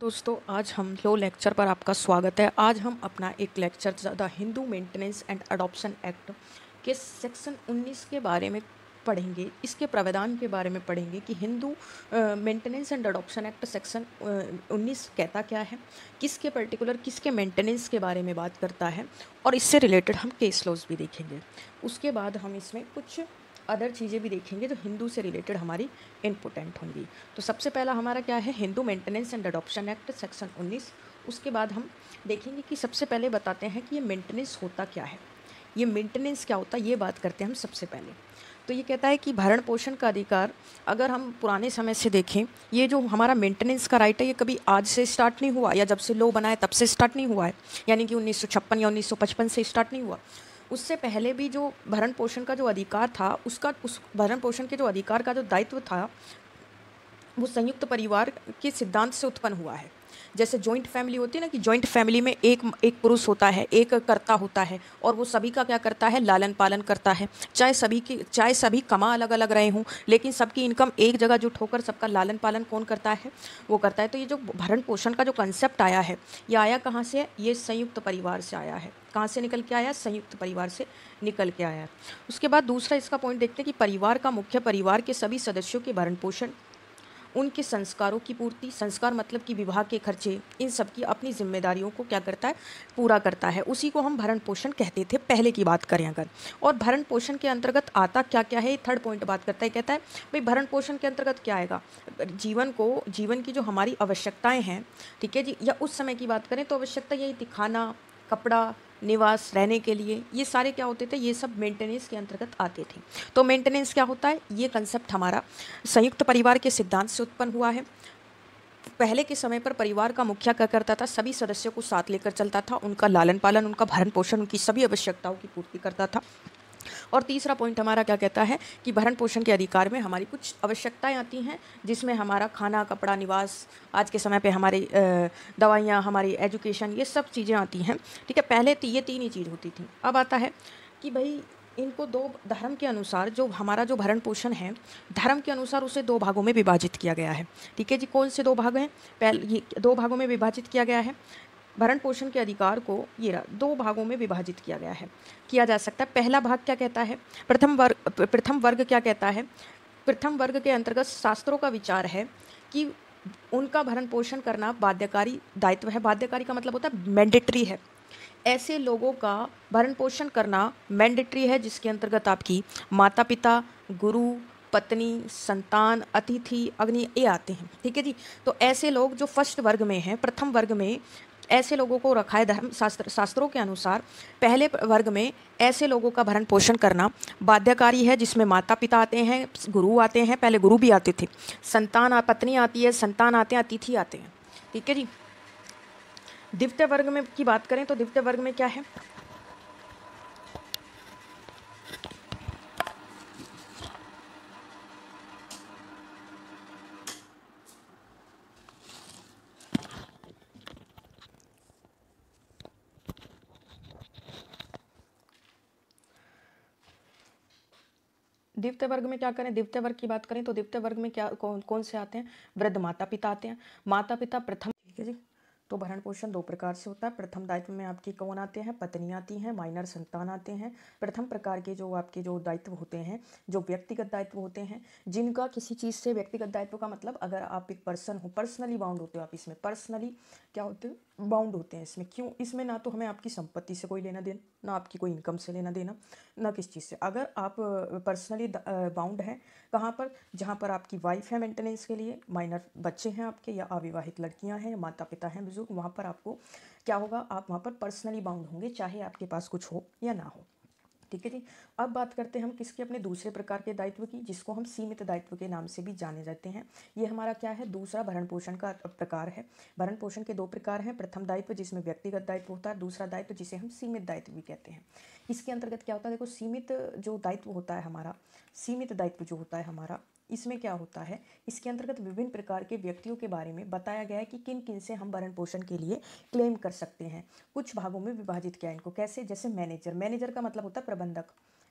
दोस्तों, आज हम लो लेक्चर पर आपका स्वागत है। आज हम अपना एक lecture the Hindu maintenance and adoption act के सेक्शन 19 के बारे में पढ़ेंगे। इसके प्रावधान के बारे में पढ़ेंगे कि Hindu maintenance and adoption act section 19 कहता क्या है, किसके पर्टिकुलर किसके मेंटेनेंस के बारे में बात करता है, और इससे रिलेटेड हम केस लॉज भी देखेंगे। उसके बाद हम इसमें कुछ अदर चीज़ें भी देखेंगे जो हिंदू से रिलेटेड हमारी इम्पोर्टेंट होंगी। तो सबसे पहला हमारा क्या है, Hindu maintenance and adoption act section 19। उसके बाद हम देखेंगे कि सबसे पहले बताते हैं कि ये मेंटेनेंस होता क्या है, ये मेंटेनेंस क्या होता है, ये बात करते हैं हम सबसे पहले। तो ये कहता है कि भरण पोषण का अधिकार, अगर हम पुराने समय से देखें, ये जो हमारा मेंटेनेंस का राइट है, ये कभी आज से स्टार्ट नहीं हुआ या जब से लॉ बना है तब से स्टार्ट नहीं हुआ है, यानी कि 1956 या 1955 से स्टार्ट नहीं हुआ। उससे पहले भी जो भरण पोषण का जो अधिकार था, उस भरण पोषण के जो अधिकार का जो दायित्व था, वो संयुक्त परिवार के सिद्धांत से उत्पन्न हुआ है। जैसे जॉइंट फैमिली होती है ना, कि जॉइंट फैमिली में एक एक पुरुष होता है, एक कर्ता होता है, और वो सभी का क्या करता है, लालन पालन करता है। चाहे सभी कमा अलग अलग रहे हों, लेकिन सबकी इनकम एक जगह जुट होकर सबका लालन पालन कौन करता है, वो करता है। तो ये जो भरण पोषण का जो कंसेप्ट आया है, ये आया कहाँ से है, ये संयुक्त परिवार से आया है। कहाँ से निकल के आया, संयुक्त परिवार से निकल के आया है। उसके बाद दूसरा इसका पॉइंट देखते हैं कि परिवार का मुख्य परिवार के सभी सदस्यों के भरण पोषण, उनके संस्कारों की पूर्ति, संस्कार मतलब कि विवाह के खर्चे, इन सब की अपनी जिम्मेदारियों को क्या करता है, पूरा करता है। उसी को हम भरण पोषण कहते थे पहले की बात करें अगर। और भरण पोषण के अंतर्गत आता क्या क्या है, थर्ड पॉइंट बात करता है। कहता है भाई भरण पोषण के अंतर्गत क्या आएगा, जीवन की जो हमारी आवश्यकताएं हैं, ठीक है जी, या उस समय की बात करें तो आवश्यकता यही थी, खाना, कपड़ा, निवास, रहने के लिए, ये सारे क्या होते थे, ये सब मेंटेनेंस के अंतर्गत आते थे। तो मेंटेनेंस क्या होता है, ये कंसेप्ट हमारा संयुक्त परिवार के सिद्धांत से उत्पन्न हुआ है। पहले के समय पर परिवार का मुखिया क्या करता था, सभी सदस्यों को साथ लेकर चलता था, उनका लालन पालन, उनका भरण पोषण, उनकी सभी आवश्यकताओं की पूर्ति करता था। और तीसरा पॉइंट हमारा क्या कहता है कि भरण पोषण के अधिकार में हमारी कुछ आवश्यकताएं आती हैं, जिसमें हमारा खाना, कपड़ा, निवास, आज के समय पे हमारी दवाइयाँ, हमारी एजुकेशन, ये सब चीज़ें आती हैं। ठीक है, पहले तो ये तीन ही चीज़ होती थी। अब आता है कि भाई इनको दो धर्म के अनुसार, जो हमारा जो भरण पोषण है, धर्म के अनुसार उसे दो भागों में विभाजित किया गया है। ठीक है जी, कौन से दो भाग हैं, पहले ये दो भागों में विभाजित किया गया है। भरण पोषण के अधिकार को ये दो भागों में विभाजित किया गया है, किया जा सकता है। पहला भाग क्या कहता है, प्रथम वर्ग क्या कहता है, प्रथम वर्ग के अंतर्गत शास्त्रों का विचार है कि उनका भरण पोषण करना बाध्यकारी दायित्व है। बाध्यकारी का मतलब होता है मैंडेटरी है। ऐसे लोगों का भरण पोषण करना मैंडेटरी है जिसके अंतर्गत आपकी माता पिता, गुरु, पत्नी, संतान, अतिथि, अग्नि, ये आते हैं। ठीक है जी, तो ऐसे लोग जो फर्स्ट वर्ग में हैं, प्रथम वर्ग में ऐसे लोगों को रखा है धर्म शास्त्रों के अनुसार। पहले वर्ग में ऐसे लोगों का भरण पोषण करना बाध्यकारी है, जिसमें माता पिता आते हैं, गुरु आते हैं, पहले गुरु भी आते थे, संतान, पत्नी आती है, संतान आते हैं, अतिथि आते हैं। ठीक है जी। द्वितीय वर्ग में की बात करें तो द्वितीय वर्ग में क्या है, द्वितीय वर्ग में क्या करें, द्वितीय वर्ग की बात करें तो द्वितीय वर्ग में क्या कौन कौन से आते हैं, वृद्ध माता पिता आते हैं। माता पिता प्रथम, ठीक है जी। तो भरण पोषण दो प्रकार से होता है। प्रथम दायित्व में आपकी कौन आते हैं, पत्नी आती हैं, माइनर संतान आते हैं। प्रथम प्रकार के जो आपके जो दायित्व होते हैं, जो व्यक्तिगत दायित्व होते हैं, जिनका किसी चीज़ से, व्यक्तिगत दायित्व का मतलब अगर आप एक पर्सन हो, पर्सनली बाउंड होते हो आप, इसमें पर्सनली क्या होते हो, बाउंड होते हैं इसमें। क्यों, इसमें ना तो हमें आपकी संपत्ति से कोई लेना देना, ना आपकी कोई इनकम से लेना देना, ना किस चीज़ से। अगर आप पर्सनली बाउंड है, कहाँ पर, जहाँ पर आपकी वाइफ है मेंटेनेंस के लिए, माइनर बच्चे हैं आपके, या अविवाहित लड़कियां हैं, माता पिता हैं बुजुर्ग, वहाँ पर आपको क्या होगा, आप वहाँ पर पर्सनली बाउंड होंगे, चाहे आपके पास कुछ हो या ना हो। ठीक है जी। अब बात करते हैं हम किसके, अपने दूसरे प्रकार के दायित्व की, जिसको हम सीमित दायित्व के नाम से भी जाने जाते हैं। ये हमारा क्या है, दूसरा भरण पोषण का प्रकार है। भरण पोषण के दो प्रकार हैं, प्रथम दायित्व जिसमें व्यक्तिगत दायित्व होता है, दूसरा दायित्व जिसे हम सीमित दायित्व भी कहते हैं। इसके अंतर्गत क्या होता है, देखो, सीमित जो दायित्व होता है हमारा, सीमित दायित्व जो होता है हमारा, इसमें क्या होता है, इसके अंतर्गत विभिन्न प्रकार के व्यक्तियों के बारे में बताया गया है कि किन किन से हम भरण पोषण के लिए क्लेम कर सकते हैं। कुछ भागों में विभाजित किया इनको, कैसे, जैसे मैनेजर, मैनेजर का मतलब होता है प्रबंधक।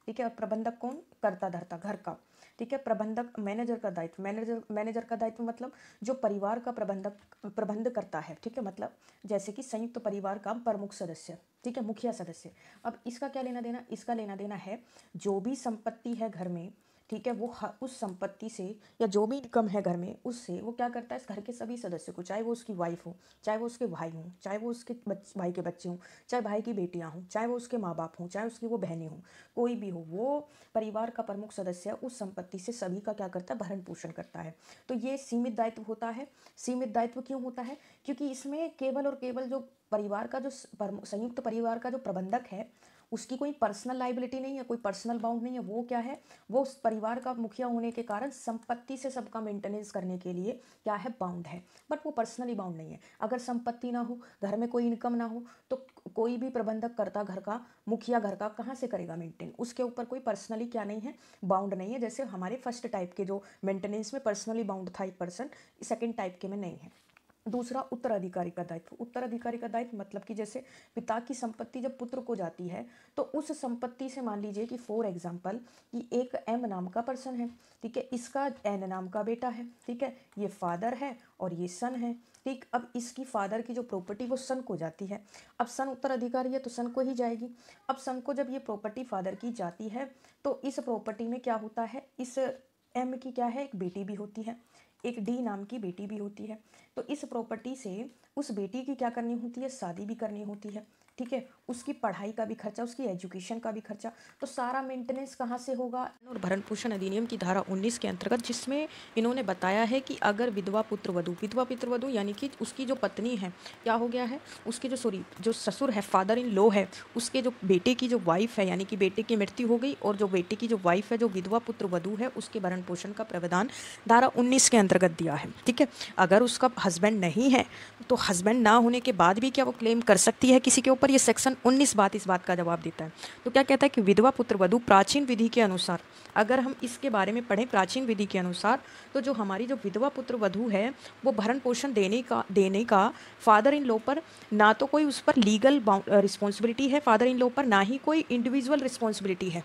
ठीक है, और प्रबंधक कौन, कर्ता धर्ता घर का, ठीक है। प्रबंधक, मैनेजर का दायित्व, मैनेजर का दायित्व मतलब जो परिवार का प्रबंध करता है, ठीक है। मतलब जैसे कि संयुक्त परिवार का प्रमुख सदस्य, ठीक है, मुखिया सदस्य। अब इसका क्या लेना देना, इसका लेना देना है जो भी संपत्ति है घर में, ठीक है, वो उस संपत्ति से या जो भी इनकम है घर में उससे वो क्या करता है, इस घर के सभी सदस्यों को, चाहे वो उसकी वाइफ हो, चाहे वो उसके भाई हों, चाहे वो उसके भाई के बच्चे हों, चाहे भाई की बेटियां हों, चाहे वो उसके माँ बाप हों, चाहे उसकी वो बहनें हों, कोई भी हो, वो परिवार का प्रमुख सदस्य उस संपत्ति से सभी का क्या करता है, भरण पोषण करता है। तो ये सीमित दायित्व होता है। सीमित दायित्व क्यों होता है, क्योंकि इसमें केवल और केवल जो परिवार का जो संयुक्त परिवार का जो प्रबंधक है उसकी कोई पर्सनल लाइबिलिटी नहीं है, कोई पर्सनल बाउंड नहीं है। वो क्या है, वो उस परिवार का मुखिया होने के कारण संपत्ति से सबका मेंटेनेंस करने के लिए क्या है, बाउंड है, बट वो पर्सनली बाउंड नहीं है। अगर संपत्ति ना हो, घर में कोई इनकम ना हो, तो कोई भी प्रबंधक करता घर का, मुखिया घर का कहाँ से करेगा मेंटेन, उसके ऊपर कोई पर्सनली क्या नहीं है, बाउंड नहीं है। जैसे हमारे फर्स्ट टाइप के जो मेंटेनेंस में पर्सनली बाउंड था एक पर्सन, सेकेंड टाइप के में नहीं है। दूसरा, उत्तराधिकारी का दायित्व। उत्तराधिकारी का दायित्व मतलब कि जैसे पिता की संपत्ति जब पुत्र को जाती है तो उस संपत्ति से मान लीजिए कि फॉर एग्जांपल कि एक एम नाम का पर्सन है, ठीक है, इसका एन नाम का बेटा है, ठीक है, ये फादर है और ये सन है, ठीक। अब इसकी फादर की जो प्रॉपर्टी वो सन को जाती है। अब सन उत्तराधिकारी है तो सन को ही जाएगी। अब सन को जब ये प्रॉपर्टी फादर की जाती है तो इस प्रॉपर्टी में क्या होता है, इस एम की क्या है, एक बेटी भी होती है, एक डी नाम की बेटी भी होती है। तो इस प्रॉपर्टी से उस बेटी की क्या करनी होती है, शादी भी करनी होती है, ठीक है, उसकी पढ़ाई का भी खर्चा, उसकी एजुकेशन का भी खर्चा। तो सारा मेंटेनेंस कहाँ से होगा, और भरण पोषण अधिनियम की धारा 19 के अंतर्गत, जिसमें इन्होंने बताया है कि अगर विधवा पुत्र वधू यानी कि उसकी जो पत्नी है, क्या हो गया है, उसके जो ससुर है, फादर इन लॉ है, उसके जो बेटे की जो वाइफ है, यानी कि बेटे की मृत्यु हो गई और जो बेटे की जो वाइफ है, जो विधवा पुत्र वधू है, उसके भरण पोषण का प्रावधान धारा 19 के अंतर्गत दिया है, ठीक है। अगर उसका हस्बैंड नहीं है तो हस्बैंड ना होने के बाद भी क्या वो क्लेम कर सकती है किसी के ऊपर, ये सेक्शन 19 इस बात का जवाब देता है। तो क्या कहता है कि विधवा पुत्र वधू प्राचीन विधि के अनुसार, अगर हम इसके बारे में पढ़ें प्राचीन विधि के अनुसार, तो जो हमारी जो विधवा पुत्र वधू है वो भरण पोषण देने का फादर इन लॉ पर ना तो कोई उस पर लीगल रिस्पॉन्सिबिलिटी है फादर इन लॉ पर, ना ही कोई इंडिविजुअल रिस्पॉन्सिबिलिटी है,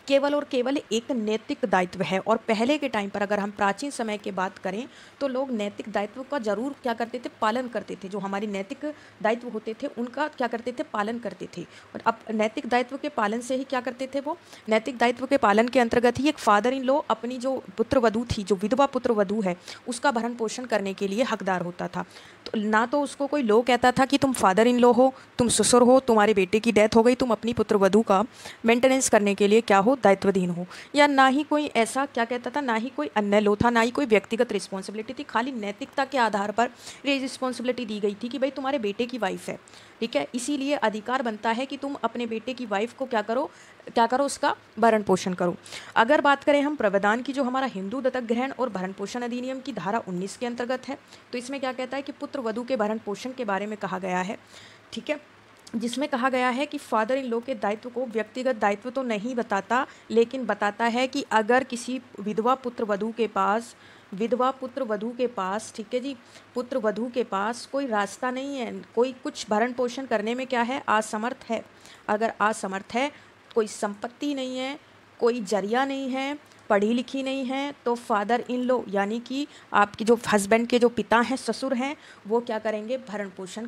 केवल और केवल एक नैतिक दायित्व है। और पहले के टाइम पर अगर हम प्राचीन समय की बात करें तो लोग नैतिक दायित्व का जरूर क्या करते थे, पालन करते थे। जो हमारी नैतिक दायित्व होते थे उनका क्या करते थे, पालन करते थे। और अब नैतिक दायित्व के पालन से ही क्या करते थे, वो नैतिक दायित्व के पालन के अंतर्गत ही एक फादर इन लॉ अपनी जो पुत्र वधू थी, जो विधवा पुत्र वधू है, उसका भरण पोषण करने के लिए हकदार होता था। तो ना तो उसको कोई लॉ कहता था कि तुम फादर इन लॉ हो, तुम ससुर हो, तुम्हारे बेटे की डेथ हो गई, तुम अपनी पुत्र वधू का मेंटेनेंस करने के लिए क्या हो, दायित्वधीन हो। या ना ही कोई ऐसा क्या कहता था, ना ही कोई अन्य लॉ था, ना ही कोई व्यक्तिगत रिस्पॉन्सिबिलिटी थी। खाली नैतिकता के आधार पर ये रिस्पॉन्सिबिलिटी दी गई थी कि भाई तुम्हारे बेटे की वाइफ है, ठीक है, इसीलिए अधिकार बनता है कि तुम अपने बेटे की वाइफ को क्या करो, उसका भरण पोषण करो। अगर बात करें हम प्रावधान की, जो हमारा हिंदू दत्तक ग्रहण और भरण पोषण अधिनियम की धारा 19 के अंतर्गत है, तो इसमें क्या कहता है कि पुत्र वधू के भरण पोषण के बारे में कहा गया है, ठीक है, जिसमें कहा गया है कि फादर इन लॉ के दायित्व को व्यक्तिगत दायित्व तो नहीं बताता, लेकिन बताता है कि अगर किसी विधवा पुत्र वधू के पास, ठीक है जी, पुत्र वधू के पास कोई रास्ता नहीं है, कोई कुछ भरण पोषण करने में क्या है, असमर्थ है, अगर असमर्थ है, कोई संपत्ति नहीं है, कोई जरिया नहीं है, पढ़ी लिखी नहीं है, तो फादर इन लॉ यानी कि आपके जो हस्बैंड के जो पिता हैं, ससुर हैं, वो क्या करेंगे, भरण पोषण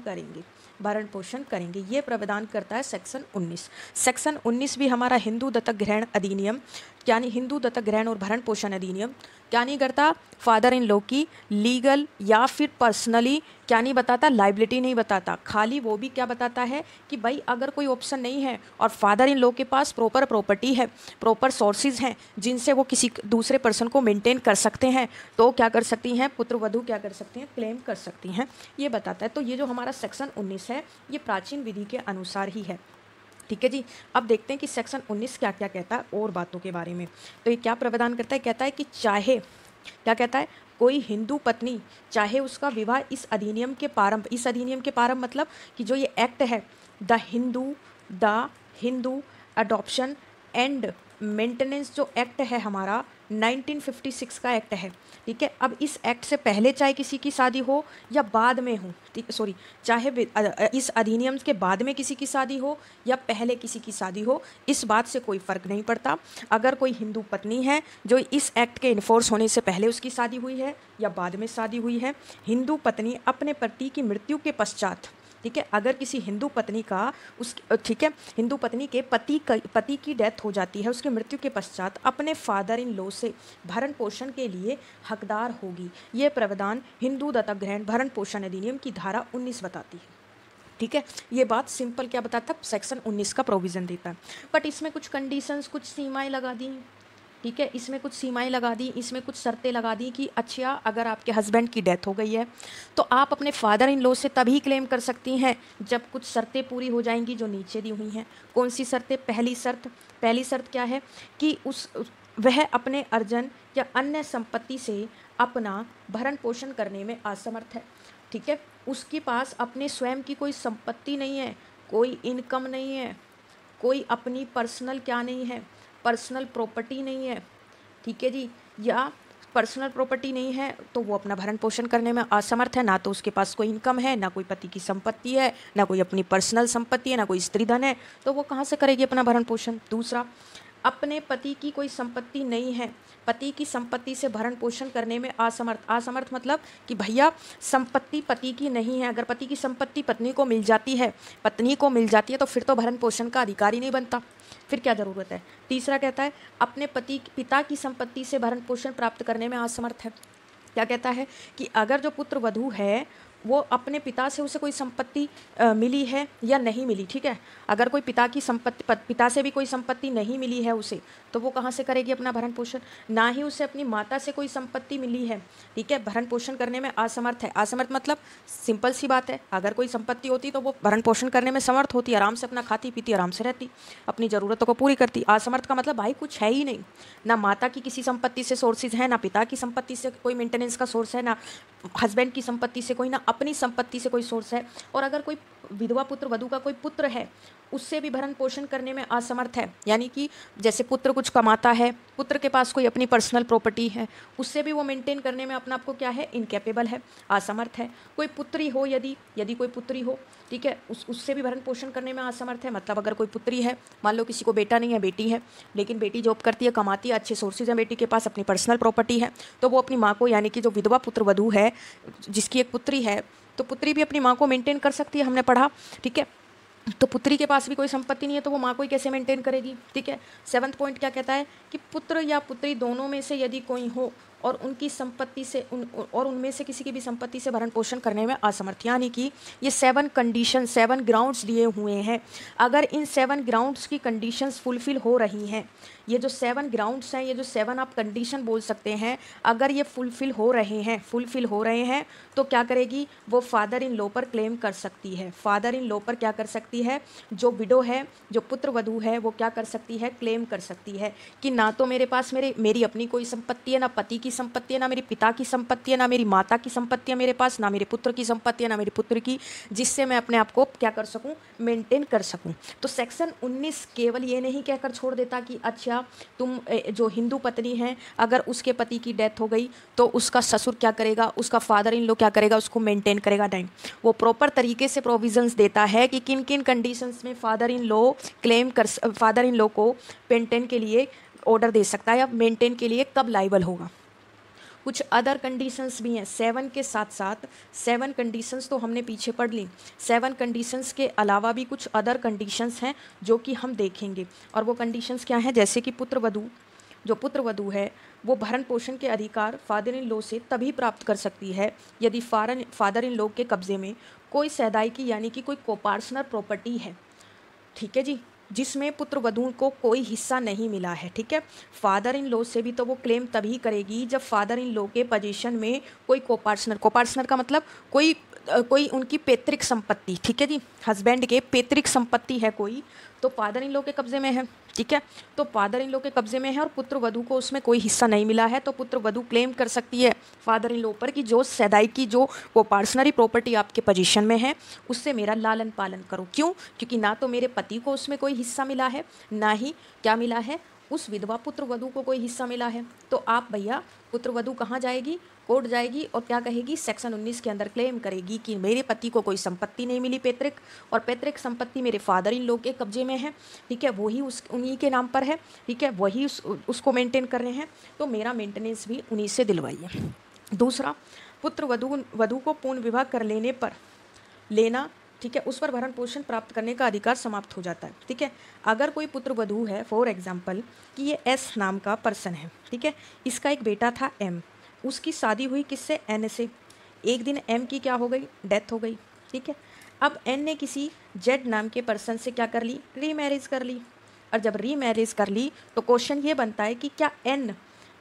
करेंगे। ये प्रावधान करता है सेक्शन 19। सेक्शन 19 भी हमारा हिंदू दत्तक ग्रहण अधिनियम, यानी हिंदू दत्तक ग्रहण और भरण पोषण अधिनियम क्या नहीं करता, फादर इन लॉ की लीगल या फिर पर्सनली क्या नहीं बताता, लाइबिलिटी नहीं बताता। खाली वो भी क्या बताता है कि भाई अगर कोई ऑप्शन नहीं है और फादर इन लॉ के पास प्रॉपर प्रॉपर्टी है, प्रॉपर सोर्सेज हैं जिनसे वो किसी दूसरे पर्सन को मेंटेन कर सकते हैं, तो क्या कर सकती हैं, पुत्र वधू क्या कर सकती हैं, क्लेम कर सकती हैं, ये बताता है। तो ये जो हमारा सेक्शन 19 है ये प्राचीन विधि के अनुसार ही है, ठीक है जी। अब देखते हैं कि सेक्शन 19 क्या क्या कहता है और बातों के बारे में। तो ये क्या प्रावधान करता है, कहता है कि चाहे क्या कहता है, कोई हिंदू पत्नी चाहे उसका विवाह इस अधिनियम के प्रारंभ मतलब कि जो ये एक्ट है, the Hindu adoption and maintenance जो एक्ट है हमारा 1956 का एक्ट है, ठीक है। अब इस एक्ट से पहले चाहे किसी की शादी हो या बाद में हो, ठीक, सॉरी, चाहे इस अधिनियम के बाद में किसी की शादी हो या पहले किसी की शादी हो, इस बात से कोई फ़र्क नहीं पड़ता। अगर कोई हिंदू पत्नी है जो इस एक्ट के इन्फोर्स होने से पहले उसकी शादी हुई है या बाद में शादी हुई है, हिंदू पत्नी अपने पति की मृत्यु के पश्चात, ठीक है, अगर किसी हिंदू पत्नी का उस, ठीक है, हिंदू पत्नी के पति की डेथ हो जाती है, उसकी मृत्यु के पश्चात अपने फादर इन लॉ से भरण पोषण के लिए हकदार होगी। ये प्रावधान हिंदू दत्तक ग्रहण भरण पोषण अधिनियम की धारा 19 बताती है, ठीक है। ये बात सिंपल क्या बताता है, सेक्शन 19 का प्रोविज़न देता है। बट इसमें कुछ कंडीशंस, कुछ सीमाएं लगा दी, ठीक है, इसमें कुछ सीमाएं लगा दी, इसमें कुछ शर्तें लगा दी कि अच्छा अगर आपके हस्बैंड की डेथ हो गई है तो आप अपने फादर इन लॉ से तभी क्लेम कर सकती हैं जब कुछ शर्तें पूरी हो जाएंगी जो नीचे दी हुई हैं। कौन सी शर्तें? पहली शर्त क्या है कि वह अपने अर्जन या अन्य संपत्ति से अपना भरण पोषण करने में असमर्थ है, ठीक है। उसके पास अपने स्वयं की कोई संपत्ति नहीं है, कोई इनकम नहीं है, कोई अपनी पर्सनल क्या नहीं है, पर्सनल प्रॉपर्टी नहीं है, ठीक है जी, या पर्सनल प्रॉपर्टी नहीं है तो वो अपना भरण पोषण करने में असमर्थ है। ना तो उसके पास कोई इनकम है, ना कोई पति की संपत्ति है, ना कोई अपनी पर्सनल संपत्ति है, ना कोई स्त्री धन है, तो वो कहाँ से करेगी अपना भरण पोषण। दूसरा, अपने पति की कोई संपत्ति नहीं है, पति की संपत्ति से भरण पोषण करने में असमर्थ। असमर्थ मतलब कि भैया संपत्ति पति की नहीं है, अगर पति की संपत्ति पत्नी को मिल जाती है तो फिर तो भरण पोषण का अधिकार ही नहीं बनता, फिर क्या ज़रूरत है। तीसरा कहता है अपने पिता की संपत्ति से भरण पोषण प्राप्त करने में असमर्थ है। क्या कहता है कि अगर जो पुत्र वधू है वो अपने पिता से उसे कोई संपत्ति मिली है या नहीं मिली, ठीक है, अगर कोई पिता से भी कोई संपत्ति नहीं मिली है उसे, तो वो कहाँ से करेगी अपना भरण पोषण। ना ही उसे अपनी माता से कोई संपत्ति मिली है, ठीक है, भरण पोषण करने में असमर्थ है। असमर्थ मतलब सिंपल सी बात है, अगर कोई संपत्ति होती तो वो भरण पोषण करने में समर्थ होती, आराम से अपना खाती पीती, आराम से रहती, अपनी ज़रूरतों को पूरी करती। असमर्थ का मतलब भाई कुछ है ही नहीं, ना माता की किसी संपत्ति से सोर्सेज है, ना पिता की संपत्ति से कोई मेंटेनेंस का सोर्स है, ना हस्बैंड की संपत्ति से कोई, ना अपनी संपत्ति से कोई सोर्स है। और अगर कोई विधवा पुत्र वधू का कोई पुत्र है उससे भी भरण पोषण करने में असमर्थ है, यानी कि जैसे पुत्र कुछ कमाता है, पुत्र के पास कोई अपनी पर्सनल प्रॉपर्टी है, उससे भी वो मेंटेन करने में अपना आपको क्या है, इनकेपेबल है, असमर्थ है। कोई पुत्री हो, यदि कोई पुत्री हो, ठीक है, उससे भी भरण पोषण करने में असमर्थ है। मतलब अगर कोई पुत्री है, मान लो किसी को बेटा नहीं है, बेटी है, लेकिन बेटी जॉब करती है, कमाती है, अच्छे सोर्सेज हैं बेटी के पास, अपनी पर्सनल प्रॉपर्टी है, तो वो अपनी माँ को, यानी कि जो विधवा पुत्र वधू है जिसकी एक पुत्री है, तो पुत्री भी अपनी माँ को मेंटेन कर सकती है, हमने पढ़ा, ठीक है। तो पुत्री के पास भी कोई संपत्ति नहीं है तो वो माँ को ही कैसे मेंटेन करेगी, ठीक है। 7वां पॉइंट क्या कहता है कि पुत्र या पुत्री दोनों में से यदि कोई हो और उनकी संपत्ति से और उनमें से किसी की भी संपत्ति से भरण पोषण करने में असमर्थ, यानी कि ये 7 कंडीशन, 7 ग्राउंड्स दिए हुए हैं। अगर इन 7 ग्राउंड्स की कंडीशंस फुलफिल हो रही हैं, ये जो 7 ग्राउंड्स हैं, ये जो 7 आप कंडीशन बोल सकते हैं, अगर ये फुलफिल हो रहे हैं तो क्या करेगी वो, फादर इन लॉ पर क्लेम कर सकती है। फादर इन लॉ पर क्या कर सकती है, जो विडो है, जो पुत्र वधू है, वो क्या कर सकती है, क्लेम कर सकती है कि ना तो मेरे पास मेरी अपनी कोई संपत्ति है, ना पति की संपत्ति है, ना मेरे पिता की संपत्ति है, ना मेरी माता की संपत्ति है मेरे पास, ना मेरे पुत्र की संपत्ति है, ना मेरे पुत्र की, जिससे मैं अपने आप को क्या कर सकूं, मेंटेन कर सकूं। तो सेक्शन 19 केवल ये नहीं कहकर छोड़ देता कि अच्छा तुम जो हिंदू पत्नी है, अगर उसके पति की डेथ हो गई तो उसका ससुर क्या करेगा, उसका फादर इन लॉ क्या करेगा, उसको मेंटेन करेगा। नहीं, वो प्रॉपर तरीके से प्रोविजंस देता है कि किन किन कंडीशंस में फादर इन लॉ को मेंटेन के लिए ऑर्डर दे सकता है या मेंटेन के लिए कब लाइबल होगा। कुछ अदर कंडीशंस भी हैं 7 के साथ साथ। 7 कंडीशंस तो हमने पीछे पढ़ ली, 7 कंडीशंस के अलावा भी कुछ अदर कंडीशंस हैं जो कि हम देखेंगे। और वो कंडीशंस क्या हैं, जैसे कि पुत्र वधू है वो भरण पोषण के अधिकार फादर इन लॉ से तभी प्राप्त कर सकती है यदि फादर इन लॉ के कब्जे में कोई सैदाई यानी कि कोई कोपार्सनर प्रॉपर्टी है, ठीक है जी, जिसमें पुत्र वधू को कोई हिस्सा नहीं मिला है, ठीक है। फादर इन लॉ से भी तो वो क्लेम तभी करेगी जब फादर इन लॉ के पोजीशन में कोई कोपार्सनर का मतलब कोई उनकी पैतृक संपत्ति, ठीक है जी, हस्बैंड के पैतृक संपत्ति है कोई, तो फादर इन लॉ के कब्जे में है, ठीक है। तो फादर इन लॉ के कब्जे में है और पुत्र वधू को उसमें कोई हिस्सा नहीं मिला है, तो पुत्र वधू क्लेम कर सकती है फादर इन लॉ पर कि जो सैदाई की जो वो पर्सनरी प्रॉपर्टी आपके पोजीशन में है उससे मेरा लालन पालन करो। क्यों? क्योंकि ना तो मेरे पति को उसमें कोई हिस्सा मिला है, ना ही क्या मिला है, उस विधवा पुत्र वधू को कोई हिस्सा मिला है, तो आप भैया पुत्र वधू कहाँ जाएगी, कोर्ट जाएगी और क्या कहेगी, सेक्शन 19 के अंदर क्लेम करेगी कि मेरे पति को कोई संपत्ति नहीं मिली पैतृक, और पैतृक संपत्ति मेरे फादर इन लॉ के कब्जे में है, ठीक है, वही उन्हीं के नाम पर है, ठीक है, वही उसको मेंटेन कर रहे हैं, तो मेरा मेंटेनेंस भी उन्हीं से दिलवाइए। दूसरा, पुत्र वधू को पूर्ण विवाह कर लेने पर लेना, ठीक है, उस पर भरण पोषण प्राप्त करने का अधिकार समाप्त हो जाता है, ठीक है। अगर कोई पुत्र वधू है, फॉर एग्जाम्पल कि ये एस नाम का पर्सन है, ठीक है, इसका एक बेटा था एम, उसकी शादी हुई किससे, एन से। एक दिन एम की क्या हो गई, डेथ हो गई, ठीक है। अब एन ने किसी जेड नाम के पर्सन से क्या कर ली, रीमैरिज कर ली, और जब रीमैरिज कर ली तो क्वेश्चन ये बनता है कि क्या एन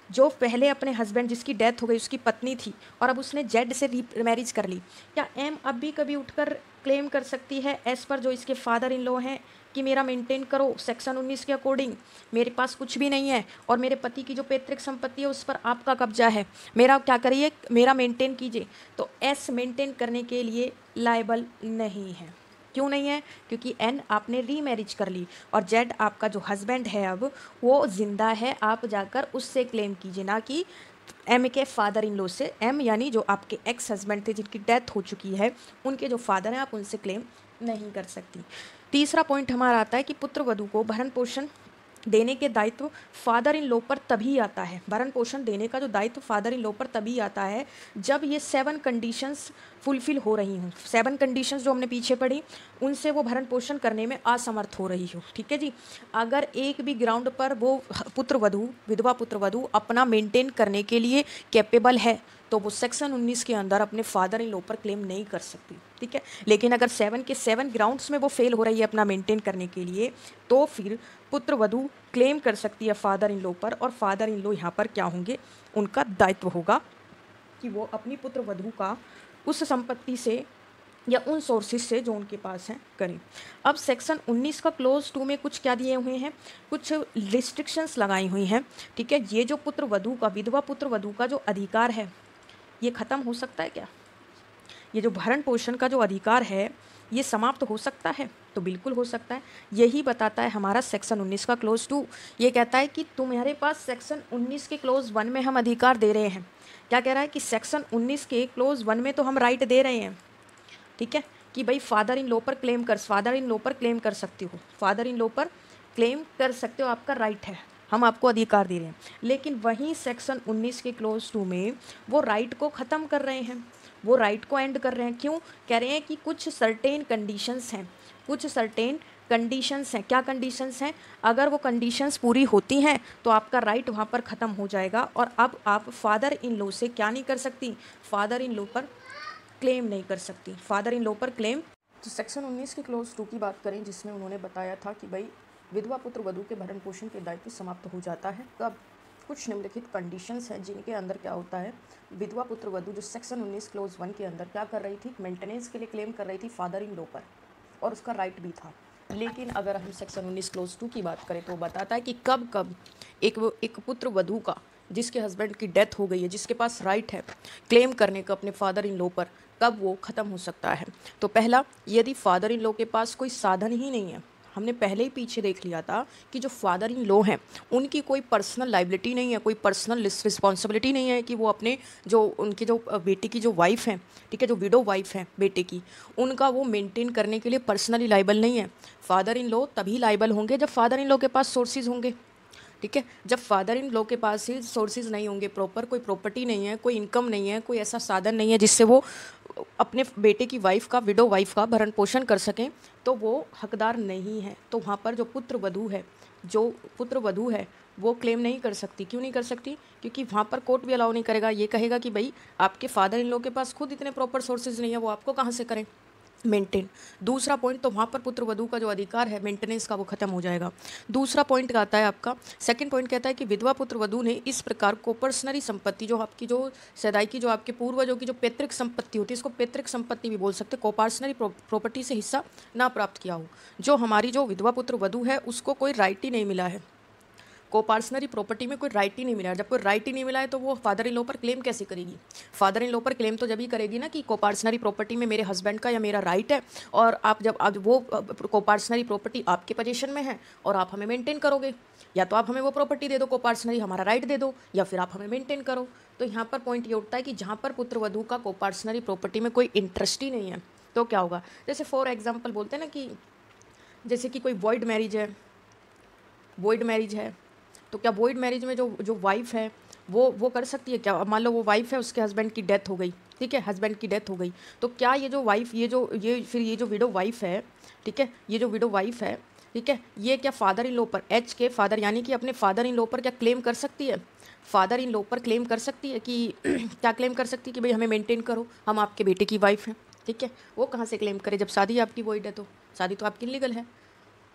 जो पहले अपने हस्बैंड जिसकी डेथ हो गई उसकी पत्नी थी और अब उसने जेड से रीमैरिज कर ली, क्या एम अब भी कभी उठकर क्लेम कर सकती है एज पर जो इसके फादर इन लॉ हैं कि मेरा मेंटेन करो, सेक्शन 19 के अकॉर्डिंग मेरे पास कुछ भी नहीं है और मेरे पति की जो पैतृक संपत्ति है उस पर आपका कब्जा है, मेरा क्या करिए, मेरा मेंटेन कीजिए। तो एस मेंटेन करने के लिए लायबल नहीं है। क्यों नहीं है, क्योंकि एन आपने रीमैरिज कर ली और जेड आपका जो हस्बैंड है अब वो जिंदा है, आप जाकर उससे क्लेम कीजिए, ना कि एम के फादर इन लॉ से। एम यानी जो आपके एक्स हस्बैंड थे जिनकी डेथ हो चुकी है, उनके जो फादर हैं आप उनसे क्लेम नहीं कर सकती। तीसरा पॉइंट हमारा आता है कि पुत्र वधू को भरण पोषण देने के दायित्व फादर इन लॉ पर तभी आता है, भरण पोषण देने का जो दायित्व फादर इन लॉ पर तभी आता है जब ये 7 कंडीशंस फुलफिल हो रही हूँ। 7 कंडीशंस जो हमने पीछे पढ़ी उनसे वो भरण पोषण करने में असमर्थ हो रही हो, ठीक है जी। अगर एक भी ग्राउंड पर वो पुत्र वधू, विधवा पुत्र वधू अपना मेंटेन करने के लिए कैपेबल है तो वो सेक्शन 19 के अंदर अपने फादर इन लॉ पर क्लेम नहीं कर सकती, ठीक है। लेकिन अगर 7 के 7 ग्राउंड्स में वो फेल हो रही है अपना मेंटेन करने के लिए, तो फिर पुत्र वधू क्लेम कर सकती है फादर इन लॉ पर, और फादर इन लॉ यहाँ पर क्या होंगे, उनका दायित्व होगा कि वो अपनी पुत्र वधू का उस संपत्ति से या उन सोर्सेज से जो उनके पास हैं करें। अब सेक्शन 19 का क्लोज 2 में कुछ क्या दिए हुए हैं, कुछ रिस्ट्रिक्शंस लगाई हुई हैं, ठीक है। ये जो पुत्र वधू का, विधवा पुत्र वधू का जो अधिकार है ये ख़त्म हो सकता है क्या, ये जो भरण पोषण का जो अधिकार है ये समाप्त हो सकता है, तो बिल्कुल हो सकता है। यही बताता है हमारा सेक्शन 19 का क्लोज 2। ये कहता है कि तुम्हारे पास सेक्शन 19 के क्लोज 1 में हम अधिकार दे रहे हैं। क्या कह रहा है कि सेक्शन 19 के क्लोज 1 में तो हम राइट दे रहे हैं, ठीक है, कि भाई फादर इन लॉ पर क्लेम कर, फादर इन लॉ पर क्लेम कर सकते हो, फादर इन लॉ पर क्लेम कर सकते हो, आपका राइट है, हम आपको अधिकार दे रहे हैं। लेकिन वहीं सेक्शन 19 के क्लोज 2 में वो राइट को ख़त्म कर रहे हैं, वो राइट को एंड कर रहे हैं। क्यों कह रहे हैं कि कुछ सर्टेन कंडीशंस हैं, कुछ सर्टेन कंडीशंस हैं। क्या कंडीशंस हैं, अगर वो कंडीशंस पूरी होती हैं तो आपका राइट वहाँ पर ख़त्म हो जाएगा और अब आप फादर इन लॉ से क्या नहीं कर सकती, फादर इन लॉ पर क्लेम नहीं कर सकती, फादर इन लॉ पर क्लेम। तो सेक्शन 19 के क्लोज 2 की बात करें जिसमें उन्होंने बताया था कि भाई विधवा पुत्र वधू के भरण पोषण के दायित्व समाप्त हो जाता है कब, कुछ निम्नलिखित कंडीशंस हैं जिनके अंदर क्या होता है, विधवा पुत्र वधू जो सेक्शन 19 क्लोज 1 के अंदर क्या कर रही थी, मेंटेनेंस के लिए क्लेम कर रही थी फादर इन लॉ पर और उसका राइट भी था। लेकिन अगर हम सेक्शन 19 क्लोज 2 की बात करें तो बताता है कि कब कब एक पुत्र वधू का जिसके हस्बैंड की डेथ हो गई है, जिसके पास राइट है क्लेम करने का अपने फादर इन लॉ पर, कब वो ख़त्म हो सकता है। तो पहला, यदि फादर इन लॉ के पास कोई साधन ही नहीं है, हमने पहले ही पीछे देख लिया था कि जो फादर इन लॉ हैं उनकी कोई पर्सनल लाइबिलिटी नहीं है, कोई पर्सनल रिस्पॉन्सिबिलिटी नहीं है कि वो अपने जो उनके जो बेटे की जो वाइफ हैं, ठीक है, जो विडो वाइफ हैं बेटे की, उनका वो मेंटेन करने के लिए पर्सनली लाइबल नहीं है। फादर इन लॉ तभी लाइबल होंगे जब फादर इन लॉ के पास सोर्सेज होंगे, ठीक है। जब फादर इन लॉ के पास ही सोर्सेज नहीं होंगे, प्रॉपर कोई प्रॉपर्टी नहीं है, कोई इनकम नहीं है, कोई ऐसा साधन नहीं है जिससे वो अपने बेटे की वाइफ का, विडो वाइफ का भरण पोषण कर सकें, तो वो हकदार नहीं है। तो वहाँ पर जो पुत्र वधू है वो क्लेम नहीं कर सकती। क्यों नहीं कर सकती, क्योंकि वहाँ पर कोर्ट भी अलाउ नहीं करेगा, ये कहेगा कि भाई आपके फादर इन लॉ के पास खुद इतने प्रॉपर सोर्सेज नहीं है, वो आपको कहाँ से करें मेंटेन। दूसरा पॉइंट, तो वहाँ पर पुत्र वधू का जो अधिकार है मेंटेनेंस का वो खत्म हो जाएगा। दूसरा पॉइंट आता है आपका, सेकंड पॉइंट कहता है कि विधवा पुत्र वधू ने इस प्रकार को पर्सनरी संपत्ति, जो आपकी जो सदाई की जो आपके पूर्वजों की जो पैतृक संपत्ति होती है, इसको पैतृक संपत्ति भी बोल सकते, कोपार्सनरी प्रॉपर्टी से हिस्सा ना प्राप्त किया हो। जो हमारी जो विधवा पुत्र वधू है उसको कोई राइट ही नहीं मिला है, कोपार्सनरी प्रॉपर्टी में कोई राइट ही नहीं मिला है। जब कोई राइट ही नहीं मिला है तो वो फादर इन लॉ पर क्लेम कैसे करेगी? फादर इन लॉ पर क्लेम तो जब ही करेगी ना कि कोपार्सनरी प्रॉपर्टी में मेरे हस्बैंड का या मेरा राइट है, और आप जब आज वो कोपार्सनरी प्रॉपर्टी आपके पोजीशन में है और आप हमें मेंटेन करोगे, या तो आप हमें वो प्रॉपर्टी दे दो कोपार्सनरी, हमारा राइट दे दो, या फिर आप हमें मेंटेन करो। तो यहाँ पर पॉइंट ये उठता है कि जहाँ पर पुत्र वधू का कोपार्सनरी प्रॉपर्टी में कोई इंटरेस्ट ही नहीं है तो क्या होगा? जैसे फॉर एग्जाम्पल बोलते हैं ना कि जैसे कि कोई वॉइड मैरिज है, तो क्या वॉइड मैरिज में जो वाइफ है वो कर सकती है क्या? मान लो वो वाइफ है, उसके हस्बैंड की डेथ हो गई, ठीक है, हस्बैंड की डेथ हो गई, तो क्या ये जो वाइफ ये जो विडो वाइफ है, ठीक है, ये जो विडो वाइफ है, ठीक है, ये क्या फादर इन लॉ पर, एच के फादर यानी कि अपने फादर इन लॉ पर क्या क्लेम कर सकती है? फादर इन लॉ पर क्लेम कर सकती है कि क्या क्लेम कर सकती है कि भाई हमें मेंटेन करो, हम आपके बेटे की वाइफ हैं, ठीक है। वो कहाँ से क्लेम करे जब शादी आपकी वॉइड है? तो शादी तो आपकी लीगल है,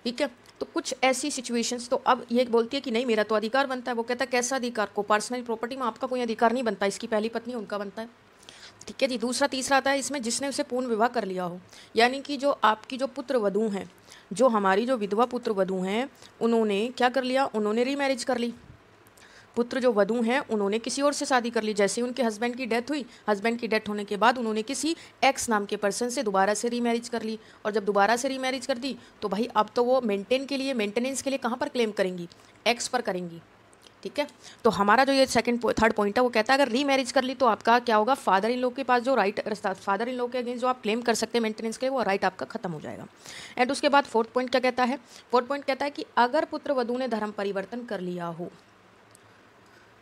ठीक है। तो कुछ ऐसी सिचुएशंस, तो अब ये बोलती है कि नहीं मेरा तो अधिकार बनता है। वो कहता है कैसा अधिकार? को पर्सनल प्रॉपर्टी में आपका कोई अधिकार नहीं बनता, इसकी पहली पत्नी उनका बनता है, ठीक है जी। दूसरा तीसरा आता है इसमें जिसने उसे पूर्ण विवाह कर लिया हो, यानी कि जो आपकी जो पुत्र वधू हैं, जो हमारी जो विधवा पुत्र वधू हैं, उन्होंने क्या कर लिया? उन्होंने रीमैरिज कर ली। पुत्र जो वधू हैं उन्होंने किसी और से शादी कर ली। जैसे उनके हस्बैंड की डेथ हुई, हस्बैंड की डेथ होने के बाद उन्होंने किसी एक्स नाम के पर्सन से दोबारा से रीमैरिज कर ली, और जब दोबारा से रीमैरिज कर दी तो भाई अब तो वो मेंटेनेंस के लिए कहाँ पर क्लेम करेंगी? एक्स पर करेंगी, ठीक है। तो हमारा जो ये थर्ड पॉइंट है वो कहता है अगर रीमैरिज कर ली तो आपका क्या होगा? फादर इन लॉ के पास जो राइट, फादर इन लॉ के अगेंस्ट जो आप क्लेम कर सकते हैं मेंटेनेंस के, वो राइट आपका खत्म हो जाएगा। एंड उसके बाद फोर्थ पॉइंट क्या कहता है? फोर्थ पॉइंट कहता है कि अगर पुत्र वधू ने धर्म परिवर्तन कर लिया हो,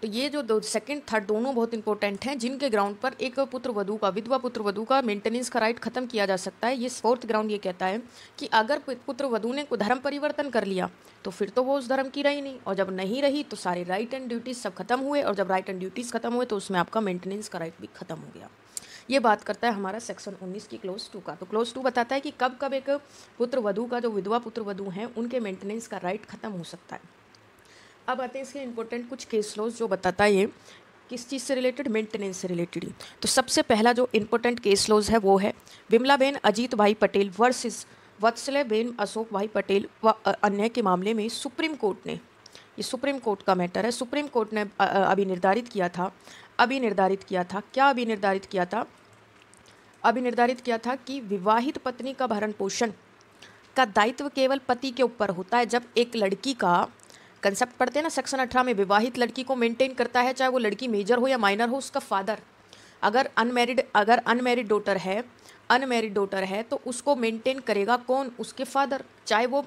तो ये जो सेकंड थर्ड दोनों बहुत इंपॉर्टेंट हैं, जिनके ग्राउंड पर एक पुत्र वधू का, विधवा पुत्र वधू का मेंटेनेंस का राइट खत्म किया जा सकता है। ये फोर्थ ग्राउंड ये कहता है कि अगर पुत्र वधू ने धर्म परिवर्तन कर लिया तो फिर तो वो उस धर्म की रही नहीं, और जब नहीं रही तो सारे राइट एंड ड्यूटीज़ सब खत्म हुए, और जब राइट एंड ड्यूटीज़ खत्म हुए तो उसमें आपका मेंटेनेंस का राइट भी खत्म हो गया। ये बात करता है हमारा सेक्शन 19 की क्लोज 2 का। तो क्लोज 2 बताता है कि कब कब एक पुत्र वधू का, जो विधवा पुत्र वधू हैं, उनके मेंटेनेंस का राइट खत्म हो सकता है। अब आते हैं इसके इंपॉर्टेंट कुछ केस लॉज जो बताता है ये किस चीज़ से रिलेटेड? मेंटेनेंस से रिलेटेड ही। तो सबसे पहला जो इंपॉर्टेंट केस लॉज है वो है विमलाबेन अजीत भाई पटेल वर्सेस वत्सलेबेन अशोक भाई पटेल व अन्य के मामले में सुप्रीम कोर्ट ने, ये सुप्रीम कोर्ट का मैटर है, सुप्रीम कोर्ट ने अभी निर्धारित किया था क्या अभी निर्धारित किया था? अभी निर्धारित किया था कि विवाहित पत्नी का भरण पोषण का दायित्व केवल पति के ऊपर होता है। जब एक लड़की का कंसेप्ट पढ़ते हैं ना सेक्शन 18 में, विवाहित लड़की को मेंटेन करता है, चाहे वो लड़की मेजर हो या माइनर हो, उसका फादर। अगर अनमैरिड डॉटर है तो उसको मेंटेन करेगा कौन? उसके फादर, चाहे वो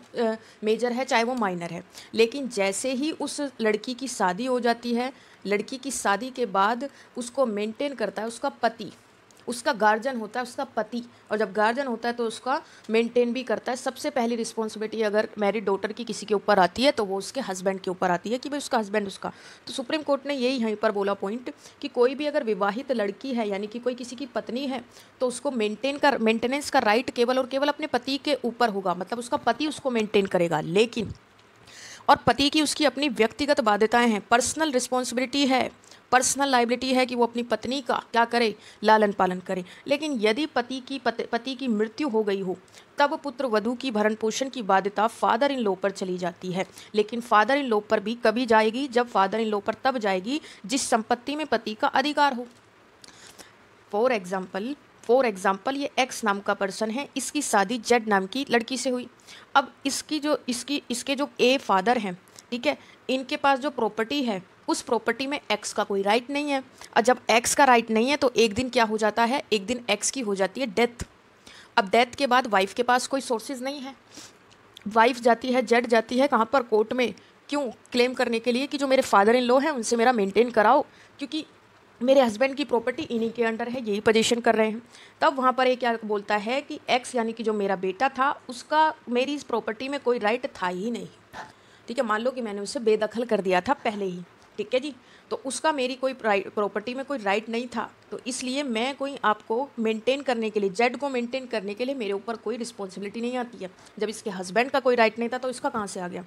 मेजर है चाहे वो माइनर है। लेकिन जैसे ही उस लड़की की शादी हो जाती है, लड़की की शादी के बाद उसको मेंटेन करता है उसका पति, उसका गार्जियन होता है उसका पति, और जब गार्जियन होता है तो उसका मेंटेन भी करता है। सबसे पहली रिस्पॉन्सिबिलिटी अगर मैरिड डॉटर की किसी के ऊपर आती है तो वो उसके हस्बैंड के ऊपर आती है कि भाई उसका हस्बैंड उसका। तो सुप्रीम कोर्ट ने यही यहीं पर बोला पॉइंट कि कोई भी अगर विवाहित लड़की है, यानी कि कोई किसी की पत्नी है, तो उसको मेंटेनेंस का राइट केवल और केवल अपने पति के ऊपर होगा, मतलब उसका पति उसको मेंटेन करेगा। लेकिन और पति की उसकी अपनी व्यक्तिगत बाध्यताएं हैं, पर्सनल रिस्पॉन्सिबिलिटी है, पर्सनल लाइबिलिटी है कि वो अपनी पत्नी का क्या करे? लालन पालन करे। लेकिन यदि पति की मृत्यु हो गई हो तब पुत्र वधू की भरण पोषण की बाध्यता फादर इन लॉ पर चली जाती है। लेकिन फादर इन लॉ पर भी कभी जाएगी? जब फादर इन लॉ पर तब जाएगी जिस संपत्ति में पति का अधिकार हो। फॉर एग्जाम्पल ये एक्स नाम का पर्सन है, इसकी शादी जेड नाम की लड़की से हुई। अब इसके जो ए फादर हैं, ठीक है, इनके पास जो प्रॉपर्टी है उस प्रॉपर्टी में एक्स का कोई राइट नहीं है। और जब एक्स का राइट नहीं है तो एक दिन क्या हो जाता है? एक दिन एक्स की हो जाती है डेथ। अब डेथ के बाद वाइफ के पास कोई सोर्सेज नहीं है, वाइफ जाती है, जेड जाती है कहाँ पर? कोर्ट में। क्यों? क्लेम करने के लिए कि जो मेरे फादर इन लॉ हैं उनसे मेरा मेंटेन कराओ, क्योंकि मेरे हस्बैंड की प्रॉपर्टी इन्हीं के अंडर है, यही पोजीशन कर रहे हैं। तब वहाँ पर एक क्या बोलता है कि एक्स यानी कि जो मेरा बेटा था उसका मेरी इस प्रॉपर्टी में कोई राइट था ही नहीं, ठीक है। मान लो कि मैंने उसे बेदखल कर दिया था पहले ही, ठीक है जी, तो उसका मेरी कोई प्रॉपर्टी में कोई राइट नहीं था, तो इसलिए मैं कोई आपको मेंटेन करने के लिए, जेड को मेंटेन करने के लिए मेरे ऊपर कोई रिस्पॉन्सिबिलिटी नहीं आती है। जब इसके हस्बैंड का कोई राइट नहीं था तो इसका कहाँ से आ गया?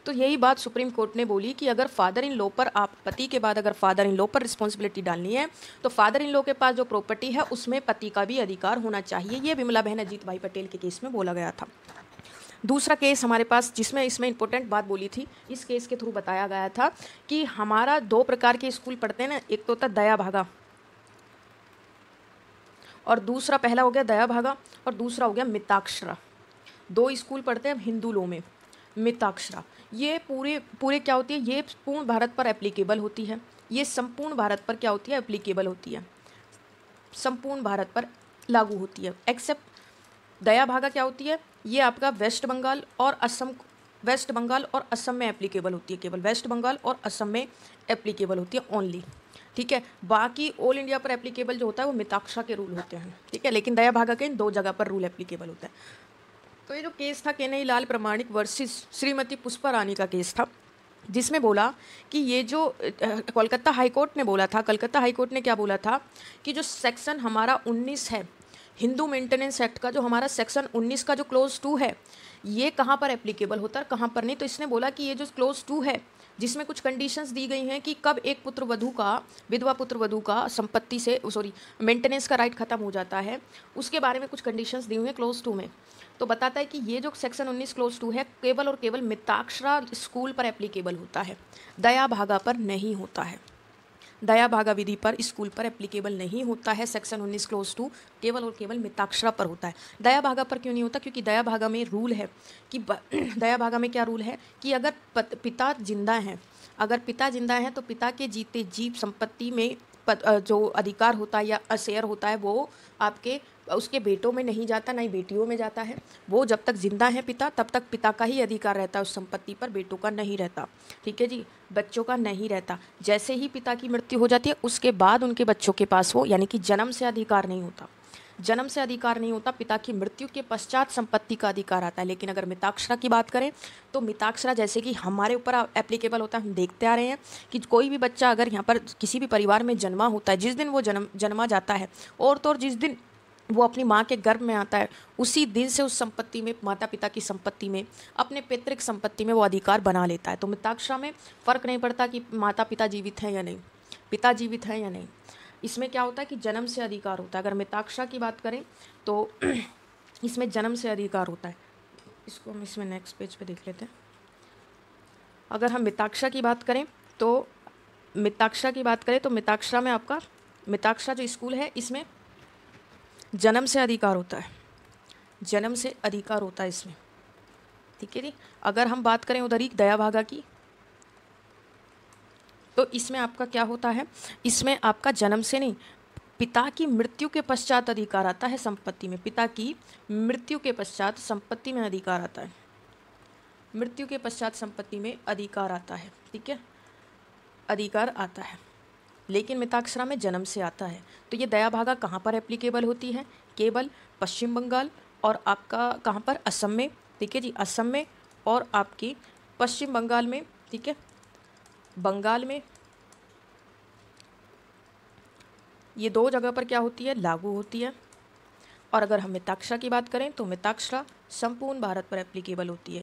तो यही बात सुप्रीम कोर्ट ने बोली कि अगर फादर इन लॉ पर, आप पति के बाद अगर फादर इन लॉ पर रिस्पॉन्सिबिलिटी डालनी है तो फादर इन लॉ के पास जो प्रॉपर्टी है उसमें पति का भी अधिकार होना चाहिए। ये विमला बहन अजीत भाई पटेल के केस में बोला गया था। दूसरा केस हमारे पास जिसमें इसमें इंपॉर्टेंट बात बोली थी, इस केस के थ्रू बताया गया था कि हमारा दो प्रकार के स्कूल पढ़ते हैं ना, एक तो होता है दया भागा और दूसरा, पहला हो गया दया भागा और दूसरा हो गया मिताक्षरा। दो स्कूल पढ़ते हैं हिंदू लॉ में, मिताक्षरा। ये पूरे पूरे क्या होती है, ये पूर्ण भारत पर एप्लीकेबल होती है, ये संपूर्ण भारत पर क्या होती है, एप्लीकेबल होती है, संपूर्ण भारत पर लागू होती है। एक्सेप्ट दया भागा क्या होती है, ये आपका वेस्ट बंगाल और असम में एप्लीकेबल होती है, केवल वेस्ट बंगाल और असम में एप्लीकेबल होती है ओनली, ठीक है। बाकी ऑल इंडिया पर एप्लीकेबल जो होता है वो मिताक्षरा के रूल होते हैं, ठीक है, लेकिन दया भागा के इन दो जगह पर रूल एप्लीकेबल होता है। तो ये जो केस था केनई लाल प्रमाणिक वर्सेस श्रीमती पुष्पा रानी का केस था, जिसमें बोला कि ये जो कोलकाता हाईकोर्ट ने बोला था, कलकत्ता हाईकोर्ट ने क्या बोला था कि जो सेक्शन हमारा 19 है हिंदू मेंटेनेंस एक्ट का, जो हमारा सेक्शन 19 का जो क्लोज 2 है, ये कहाँ पर एप्लीकेबल होता है कहाँ पर नहीं। तो इसने बोला कि ये जो क्लोज 2 है जिसमें कुछ कंडीशंस दी गई हैं कि कब एक पुत्र वधू का, विधवा पुत्र वधू का संपत्ति से मेंटेनेंस का राइट खत्म हो जाता है, उसके बारे में कुछ कंडीशंस दी हुई हैं क्लोज 2 में। तो बताता है कि ये जो सेक्शन 19 क्लोज 2 है केवल और केवल मिताक्षरा स्कूल पर एप्लीकेबल होता है, दया भागा पर नहीं होता है। दया भागा विधि पर स्कूल पर एप्लीकेबल नहीं होता है सेक्शन 19 क्लोज 2, केवल और केवल मिताक्षरा पर होता है। दया भागा पर क्यों नहीं होता, क्योंकि दया भागा में रूल है कि दया भागा में क्या रूल है कि अगर पिता जिंदा हैं, अगर पिता जिंदा हैं तो पिता के जीते जी संपत्ति में जो अधिकार होता है या शेयर होता है वो आपके उसके बेटों में नहीं जाता, ना ही बेटियों में जाता है। वो जब तक जिंदा है पिता, तब तक पिता का ही अधिकार रहता है उस संपत्ति पर, बेटों का नहीं रहता, ठीक है जी, बच्चों का नहीं रहता। जैसे ही पिता की मृत्यु हो जाती है उसके बाद उनके बच्चों के पास वो, यानी कि जन्म से अधिकार नहीं होता, जन्म से अधिकार नहीं होता, पिता की मृत्यु के पश्चात संपत्ति का अधिकार आता है। लेकिन अगर मिताक्षरा की बात करें तो मिताक्षरा जैसे कि हमारे ऊपर एप्लीकेबल होता है, हम देखते आ रहे हैं कि कोई भी बच्चा अगर यहाँ पर किसी भी परिवार में जन्मा होता है, जिस दिन वो जन्मा जाता है और तो और जिस दिन वो अपनी माँ के गर्भ में आता है, उसी दिन से उस संपत्ति में, माता पिता की संपत्ति में, अपने पैतृक संपत्ति में वो अधिकार बना लेता है। तो मिताक्षरा में फ़र्क नहीं पड़ता कि माता पिता जीवित हैं या नहीं, पिता जीवित हैं या नहीं, इसमें क्या होता है कि जन्म से अधिकार होता है। अगर मिताक्षरा की बात करें तो इसमें जन्म से अधिकार होता है। इसको हम इसमें नेक्स्ट पेज पे देख लेते हैं। अगर हम मिताक्षरा की बात करें तो मिताक्षरा में आपका, मिताक्षरा जो स्कूल है इसमें जन्म से अधिकार होता है, जन्म से अधिकार होता है इसमें, ठीक है जी। अगर हम बात करें उधर ही दया भागा की तो इसमें आपका क्या होता है, इसमें आपका जन्म से नहीं, पिता की मृत्यु के पश्चात अधिकार आता है संपत्ति में, पिता की मृत्यु के पश्चात संपत्ति में अधिकार आता है, मृत्यु के पश्चात संपत्ति में अधिकार आता है, ठीक है, अधिकार आता है। लेकिन मिताक्षरा में जन्म से आता है। तो ये दया भागा कहाँ पर एप्लीकेबल होती है, केवल पश्चिम बंगाल और आपका कहाँ पर, असम में, ठीक है जी, असम में और आपकी पश्चिम बंगाल में, ठीक है, बंगाल में, ये दो जगह पर क्या होती है, लागू होती है। और अगर हम मिताक्षरा की बात करें तो मिताक्षरा संपूर्ण भारत पर एप्लीकेबल होती है।